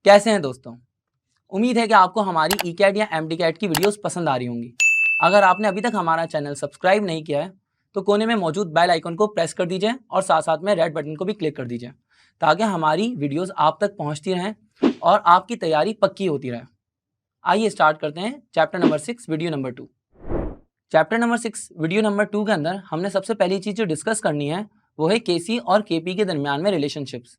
कैसे हैं दोस्तों? उम्मीद है कि आपको हमारी ईकैट या एमडीकैट की वीडियोस पसंद आ रही होंगी। अगर आपने अभी तक हमारा चैनल सब्सक्राइब नहीं किया है तो कोने में मौजूद बेल आइकन को प्रेस कर दीजिए और साथ साथ में रेड बटन को भी क्लिक कर दीजिए ताकि हमारी वीडियोस आप तक पहुंचती रहें और आपकी तैयारी पक्की होती रहे। आइए स्टार्ट करते हैं chapter number 6 video number 2। Chapter number 6 video number 2 के अंदर हमने सबसे पहली चीज़ जो डिस्कस करनी है वो है केसी और केपी के दरमियान में रिलेशनशिप्स।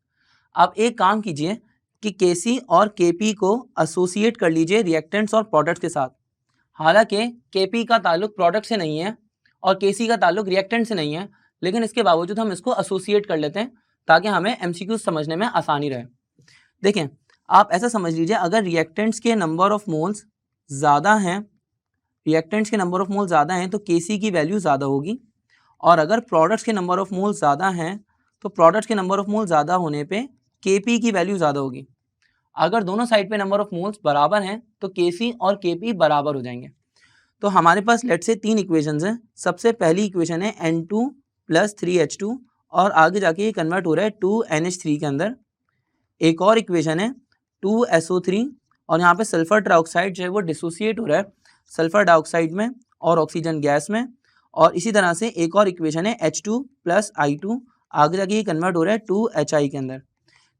आप एक काम कीजिए कि केसी और केपी को एसोसिएट कर लीजिए रिएक्टेंट्स और प्रोडक्ट्स के साथ। हालांकि केपी का ताल्लुक प्रोडक्ट से नहीं है और केसी का ताल्लुक रिएक्टेंट से नहीं है, लेकिन इसके बावजूद हम इसको एसोसिएट कर लेते हैं ताकि हमें एमसीक्यू समझने में आसानी रहे। देखें, आप ऐसा समझ लीजिए, अगर रिएक्टेंट्स के नंबर ऑफ मोल्स ज़्यादा हैं, रिएक्टेंट्स के नंबर ऑफ मोल ज़्यादा हैं तो केसी की वैल्यू ज़्यादा होगी, और अगर प्रोडक्ट्स के नंबर ऑफ मोल ज़्यादा हैं तो प्रोडक्ट्स के नंबर ऑफ मोल ज़्यादा होने पे केपी की वैल्यू ज़्यादा होगी। अगर दोनों साइड पे नंबर ऑफ मोल्स बराबर हैं तो केसी और केपी बराबर हो जाएंगे। तो हमारे पास लेट से 3 इक्वेशंस हैं। सबसे पहली इक्वेशन है N2 + 3H2 और आगे जाके ये कन्वर्ट हो रहा है 2NH3 के अंदर। एक और इक्वेशन है 2SO3 और यहाँ पे सल्फर ट्राइऑक्साइड जो है वो डिसोसिएट हो रहा है सल्फर डाइऑक्साइड में और ऑक्सीजन गैस में। और इसी तरह से एक और इक्वेशन है H2 + I2, आगे जाके ये कन्वर्ट हो रहा है 2HI के अंदर।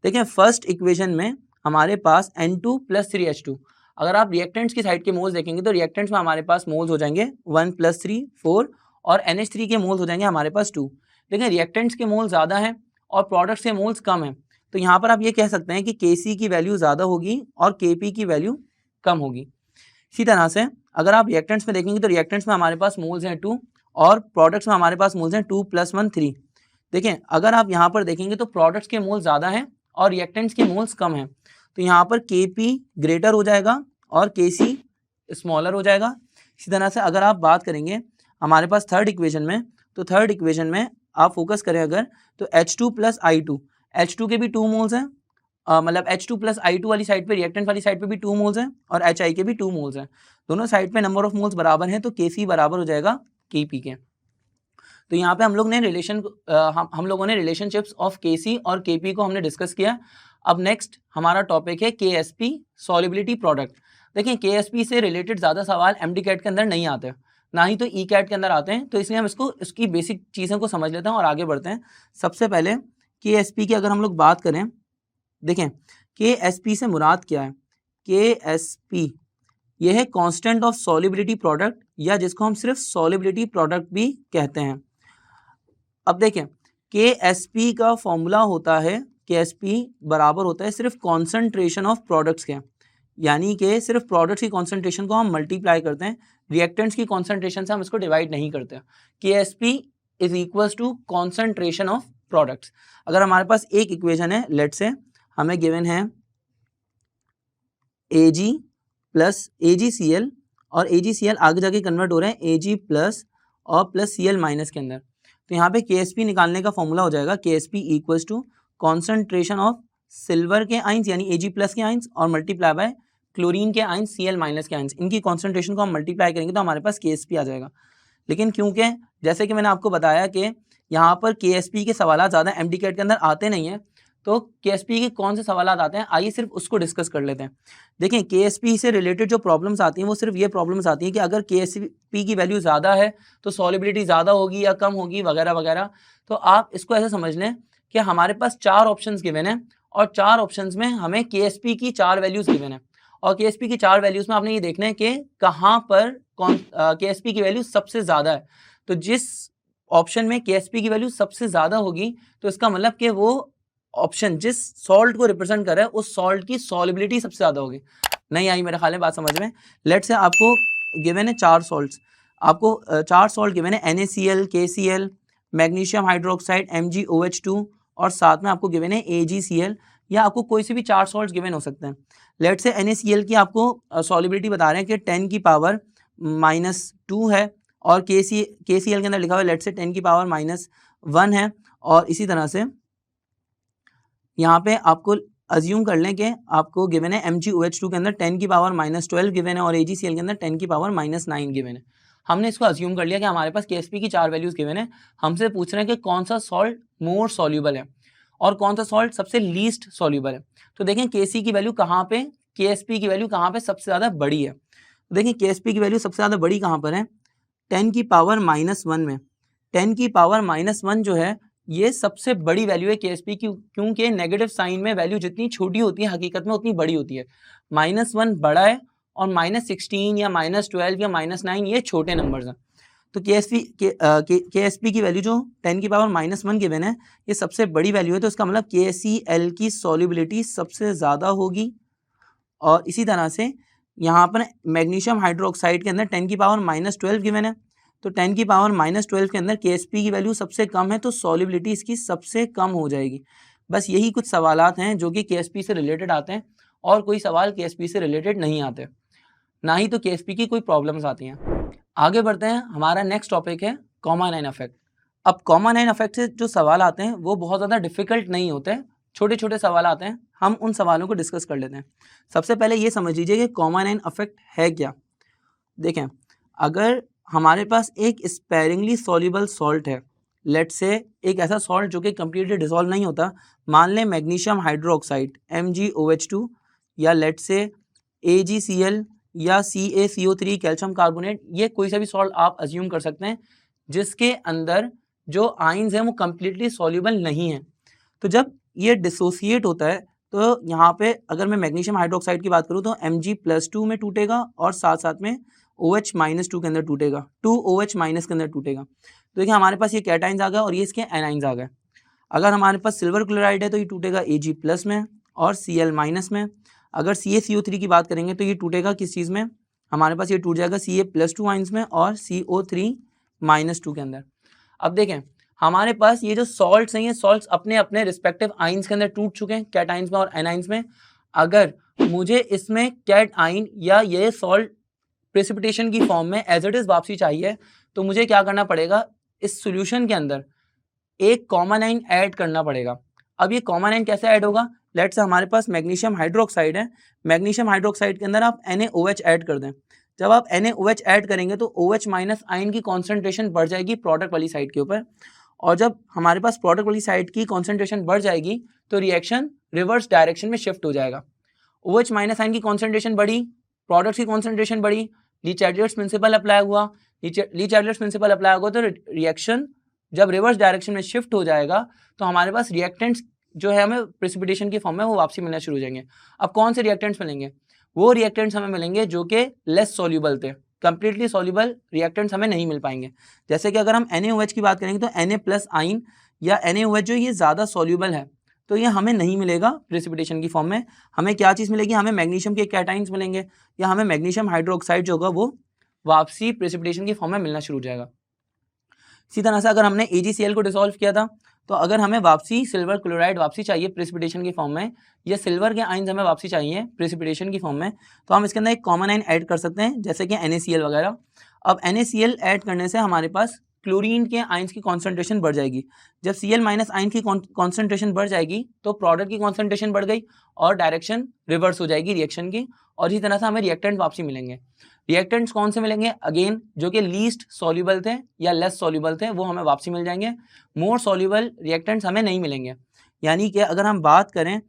देखिए, फर्स्ट इक्वेशन में हमारे पास N2 + 3H2, अगर आप रिएक्टेंट्स की साइड के मोल्स देखेंगे तो रिएक्टेंट्स में हमारे पास मोल्स हो जाएंगे 1 + 3 4 और NH3 के मोल्स हो जाएंगे हमारे पास 2। लेकिन रिएक्टेंट्स के मोल्स ज़्यादा हैं और प्रोडक्ट्स के मोल्स कम हैं, तो यहाँ पर आप ये कह सकते हैं कि केसी की वैल्यू ज़्यादा होगी और केपी की वैल्यू कम होगी। इसी तरह से अगर आप रिएक्टेंट्स में देखेंगे तो रिएक्टेंट्स में हमारे पास मोल्स हैं 2 और प्रोडक्ट्स में हमारे पास मोल्स हैं 2 + 1 3। देखें, अगर आप यहाँ पर देखेंगे तो प्रोडक्ट्स के मोल्स ज़्यादा हैं और रिएक्टेंट्स के मोल्स कम हैं, तो यहाँ पर केपी ग्रेटर हो जाएगा और केसी स्मॉलर हो जाएगा। इसी तरह से अगर आप बात करेंगे हमारे पास थर्ड इक्वेशन में, तो थर्ड इक्वेशन में आप फोकस करें अगर तो H2 + I2, H2 के भी 2 मोल्स हैं, मतलब H2 + I2 वाली साइड पे, रिएक्टेंट वाली साइड पे भी 2 मोल्स हैं और HI के भी 2 मोल्स हैं। दोनों साइड पे नंबर ऑफ मोल्स बराबर हैं तो केसी बराबर हो जाएगा केपी के। तो यहाँ पे हम लोगों ने रिलेशनशिप्स ऑफ केसी और केपी को हमने डिस्कस किया। अब नेक्स्ट हमारा टॉपिक है केएसपी सॉल्युबिलिटी प्रोडक्ट। देखिए, केएसपी से रिलेटेड ज़्यादा सवाल एमडीकैट के अंदर नहीं आते, ना ही तो ईकैट के अंदर आते हैं, तो इसलिए हम इसकी बेसिक चीज़ों को समझ लेते हैं और आगे बढ़ते हैं। सबसे पहले केएसपी की अगर हम लोग बात करें, देखें केएसपी से मुराद क्या है। केएसपी यह है कांस्टेंट ऑफ सॉल्युबिलिटी प्रोडक्ट, या जिसको हम सिर्फ सॉल्युबिलिटी प्रोडक्ट भी कहते हैं। अब देखें, केएसपी का फॉर्मूला होता है, केएसपी बराबर होता है सिर्फ कॉन्सेंट्रेशन ऑफ प्रोडक्ट्स के, यानी कि सिर्फ प्रोडक्ट्स की कॉन्सेंट्रेशन को हम मल्टीप्लाई करते हैं, रिएक्टेंट्स की कॉन्सेंट्रेशन से हम इसको डिवाइड नहीं करते। KSP is equals to concentration of products. अगर हमारे पास एक इक्वेशन है, लेट से हमें गिवन है Ag + AgCl और AgCl आगे जाके कन्वर्ट हो रहे हैं Ag+ और +Cl- के अंदर, तो यहाँ पे केएसपी निकालने का फॉर्मूला हो जाएगा KSP equals to concentration of silver के आइंस यानी Ag+ के आइंस और मल्टीप्लाई बाय क्लोरीन के आइंस Cl- के आइंस। इनकी कॉन्सेंट्रेशन को हम मल्टीप्लाई करेंगे तो हमारे पास केएसपी आ जाएगा। लेकिन क्योंकि जैसे कि मैंने आपको बताया कि यहाँ पर केएसपी के सवाल ज़्यादा एमडीकैट के अंदर आते नहीं हैं, तो केएसपी के कौन से सवाल आते हैं, आइए सिर्फ उसको डिस्कस कर लेते हैं। देखें, केएसपी से रिलेटेड जो प्रॉब्लम्स आती हैं वो सिर्फ ये प्रॉब्लम्स आती हैं कि अगर केएसपी की वैल्यू ज़्यादा है तो सॉल्युबिलिटी ज़्यादा होगी या कम होगी वगैरह वगैरह। तो आप इसको ऐसे समझ लें कि हमारे पास 4 ऑप्शंस गिवन हैं और 4 ऑप्शंस में हमें केएसपी की 4 वैल्यूज़ गिवन है और केएसपी की 4 वैल्यूज़ में आपने ये देखना है कि कहाँ पर केएसपी की वैल्यू सबसे ज़्यादा है। तो जिस ऑप्शन में केएसपी की वैल्यू सबसे ज़्यादा होगी तो इसका मतलब कि वो ऑप्शन जिस सॉल्ट को रिप्रेजेंट कर रहा है उस सॉल्ट की सॉल्युबिलिटी सबसे ज़्यादा होगी। नहीं आई मेरे ख्याल में बात समझ में। लेट से आपको गिवन है 4 सॉल्ट्स, आपको 4 सॉल्ट गिवन है NaCl, KCl, magnesium hydroxide MgOH2 और साथ में आपको गिवन है AgCl, या आपको कोई से भी 4 सॉल्ट्स गिवन हो सकते हैं। लेट से NaCl की आपको सॉल्युबिलिटी बता रहे हैं कि 10 की पावर -2 है और KCl के अंदर लिखा हुआ है लेट से 10 की पावर -1 है। और इसी तरह से यहाँ पे आपको अज्यूम कर लें कि आपको गिवन है MgOH2 के अंदर 10 की पावर -12 गिवन है और AgCl के अंदर 10 की पावर -9 गिवन है। हमने इसको अज्यूम कर लिया कि हमारे पास केएसपी की 4 वैल्यूज़ गिवन है। हमसे पूछ रहे हैं कि कौन सा सॉल्ट मोर सॉल्यूबल है, और कौन सा सॉल्ट सबसे लीस्ट सॉल्यूबल है। तो देखें Kc की वैल्यू कहाँ पे, Ksp की वैल्यू कहाँ पे सबसे ज़्यादा बड़ी है। तो देखें Ksp की वैल्यू सबसे ज़्यादा बड़ी कहाँ पर है, 10 की पावर -1 में। 10 की पावर -1 जो है ये सबसे बड़ी वैल्यू है Ksp की, क्योंकि नेगेटिव साइन में वैल्यू जितनी छोटी होती है हकीकत में उतनी बड़ी होती है। -1 बड़ा है और -16 या -12 या -9 ये छोटे नंबर्स हैं। तो Ksp की वैल्यू जो 10 की पावर -1 गिवन है ये सबसे बड़ी वैल्यू है, तो इसका मतलब KCl की सॉल्युबिलिटी सबसे ज़्यादा होगी। और इसी तरह से यहाँ पर मैग्नीशियम हाइड्रोक्साइड के अंदर 10 की पावर -12 गिवन है, तो 10 की पावर -12 के अंदर Ksp की वैल्यू सबसे कम है, तो सॉल्युबिलिटी इसकी सबसे कम हो जाएगी। बस यही कुछ सवालात हैं जो कि Ksp से रिलेटेड आते हैं, और कोई सवाल Ksp से रिलेटेड नहीं आते, ना ही तो Ksp की कोई प्रॉब्लम्स आती हैं। आगे बढ़ते हैं, हमारा नेक्स्ट टॉपिक है कॉमन आयन इफेक्ट। अब कॉमन आयन इफेक्ट से जो सवाल आते हैं वो बहुत ज़्यादा डिफिकल्ट नहीं होते, छोटे छोटे सवाल आते हैं, हम उन सवालों को डिस्कस कर लेते हैं। सबसे पहले ये समझ लीजिए कि कॉमन आयन इफेक्ट है क्या। देखें, अगर हमारे पास एक स्पेरिंगली सॉल्युबल सॉल्ट है, लेट से एक ऐसा सॉल्ट जो कि कम्प्लीटली डिसॉल्व नहीं होता, मान लें मैग्नीशियम हाइड्रोक्साइड MgOH2, या लेट से AgCl या CaCO3 कैल्शियम कार्बोनेट, ये कोई सा भी सॉल्ट आप अज्यूम कर सकते हैं जिसके अंदर जो आयंस हैं वो कम्प्लीटली सॉल्युबल नहीं है। तो जब ये डिसोसिएट होता है तो यहाँ पे अगर मैं मैग्नीशियम हाइड्रोक्साइड की बात करूँ तो Mg+2 में टूटेगा और साथ साथ में OH-2 के अंदर टूटेगा, 2OH- के अंदर टूटेगा। तो देखिए हमारे पास ये कैटाइंस आ गया और ये इसके एनाइंस आ गए। अगर हमारे पास सिल्वर क्लोराइड है तो ये टूटेगा Ag+ में और Cl- में। अगर CaCO3 की बात करेंगे तो ये टूटेगा किस चीज़ में, हमारे पास ये टूट जाएगा Ca+2 आइंस में और CO3-2 के अंदर। अब देखें हमारे पास ये जो सॉल्ट्स हैं ये सॉल्ट्स अपने अपने रिस्पेक्टिव आइंस के अंदर टूट चुके हैं, कैटाइंस में और एनाइंस में। अगर मुझे इसमें कैट आइन या ये सॉल्ट प्रेसिपिटेशन की फॉर्म में एज इट इज़ वापसी चाहिए, तो मुझे क्या करना पड़ेगा, इस सॉल्यूशन के अंदर एक कॉमन आइन ऐड करना पड़ेगा। अब ये कॉमन आइन कैसे ऐड होगा, लेट्स से हमारे पास मैग्नीशियम हाइड्रोक्साइड है, मैग्नीशियम हाइड्रोक्साइड के अंदर आप NaOH ऐड कर दें। जब आप NaOH ऐड करेंगे तो OH- आयन की कॉन्सेंट्रेशन बढ़ जाएगी प्रोडक्ट वाली साइड के ऊपर, और जब हमारे पास प्रोडक्ट वाली साइड की कॉन्सेंट्रेशन बढ़ जाएगी तो रिएक्शन रिवर्स डायरेक्शन में शिफ्ट हो जाएगा। OH- आयन की कॉन्सेंट्रेशन बढ़ी, प्रोडक्ट की कॉन्सेंट्रेशन बढ़ी, ली चैडलर्स प्रिंसिपल अप्लाई हुआ, ली चैडलर्स प्रिंसिपल अप्लाई होगा तो रिएक्शन जब रिवर्स डायरेक्शन में शिफ्ट हो जाएगा तो हमारे पास रिएक्टेंट्स जो है हमें प्रेसिपिटेशन की फॉर्म में वो वापसी मिलना शुरू हो जाएंगे। अब कौन से रिएक्टेंट्स मिलेंगे, वो रिएक्टेंट्स हमें मिलेंगे जो कि लेस सॉल्युबल थे, कंप्लीटली सॉल्युबल रिएक्टेंट्स हमें नहीं मिल पाएंगे। जैसे कि अगर हम NaOH की बात करेंगे तो Na+ आइन या NaOH जो ये ज़्यादा सॉल्युबल है तो ये हमें नहीं मिलेगा प्रेसिपिटेशन की फॉर्म में। हमें क्या चीज़ मिलेगी, हमें मैग्नीशियम के कैटाइंस मिलेंगे या हमें मैग्नीशियम हाइड्रोक्साइड जो होगा वो वापसी प्रेसिपिटेशन की फॉर्म में मिलना शुरू हो जाएगा। इसी तरह से अगर हमने AgCl को डिसॉल्व किया था तो अगर हमें वापसी सिल्वर क्लोराइड वापसी चाहिए प्रेसिपिटेशन की फॉर्म में, या सिल्वर के आइंस हमें वापसी चाहिए प्रेसिपिटेशन की फॉर्म में, तो हम इसके अंदर एक कॉमन आइन ऐड कर सकते हैं जैसे कि NaCl वगैरह। अब NaCl ऐड करने से हमारे पास क्लोरीन के आइंस की कॉन्सेंट्रेशन बढ़ जाएगी। जब Cl- आइन की कॉन्सेंट्रेशन बढ़ जाएगी तो प्रोडक्ट की कॉन्सेंट्रेशन बढ़ गई और डायरेक्शन रिवर्स हो जाएगी रिएक्शन की, और इसी तरह से हमें रिएक्टेंट वापसी मिलेंगे। रिएक्टेंट्स कौन से मिलेंगे, अगेन जो कि लीस्ट सॉल्युबल थे या लेस सॉल्युबल थे वो हमें वापसी मिल जाएंगे। मोर सॉल्युबल रिएक्टेंट्स हमें नहीं मिलेंगे। यानी कि अगर हम बात करें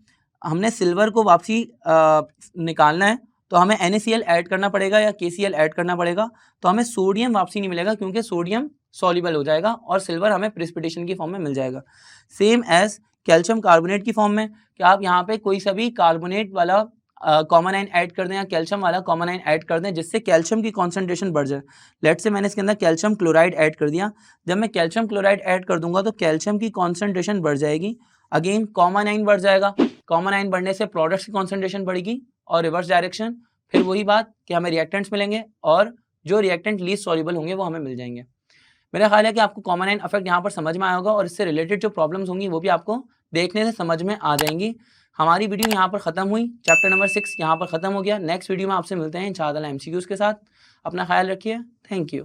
हमने सिल्वर को वापसी निकालना है तो हमें NaCl ऐड करना पड़ेगा या KCl ऐड करना पड़ेगा, तो हमें सोडियम वापसी नहीं मिलेगा क्योंकि सोडियम सॉल्युबल हो जाएगा और सिल्वर हमें प्रेसिपिटेशन की फॉर्म में मिल जाएगा। सेम एज कैल्शियम कार्बोनेट की फॉर्म में कि आप यहाँ पे कोई सा भी कार्बोनेट वाला कॉमन आइन ऐड कर दें या कैल्शियम वाला कॉमन आइन ऐड कर दें जिससे कैल्शियम की कॉन्सेंट्रेशन बढ़ जाए। लेट से मैंने इसके अंदर कैल्शियम क्लोराइड ऐड कर दिया, जब मैं कैल्शियम क्लोराइड ऐड कर दूंगा तो कैल्शियम की कॉन्सेंट्रेशन बढ़ जाएगी, अगेन कॉमन आइन बढ़ जाएगा, कॉमन आइन बढ़ने से प्रोडक्ट्स की कॉन्सेंट्रेशन बढ़ेगी और रिवर्स डायरेक्शन, फिर वही बात कि हमें रिएक्टेंट्स मिलेंगे और जो रिएक्टेंट लीस्ट सॉल्युबल होंगे वो हमें मिल जाएंगे। मेरा ख्याल है कि आपको कॉमन आइन इफेक्ट यहाँ पर समझ में आया होगा और इससे रिलेटेड जो प्रॉब्लम्स होंगी वो भी आपको देखने से समझ में आ जाएंगी। हमारी वीडियो यहाँ पर ख़त्म हुई, चैप्टर नंबर 6 यहाँ पर ख़त्म हो गया। नेक्स्ट वीडियो में आपसे मिलते हैं इंशाअल्लाह MCQs के साथ। अपना ख्याल रखिए, थैंक यू।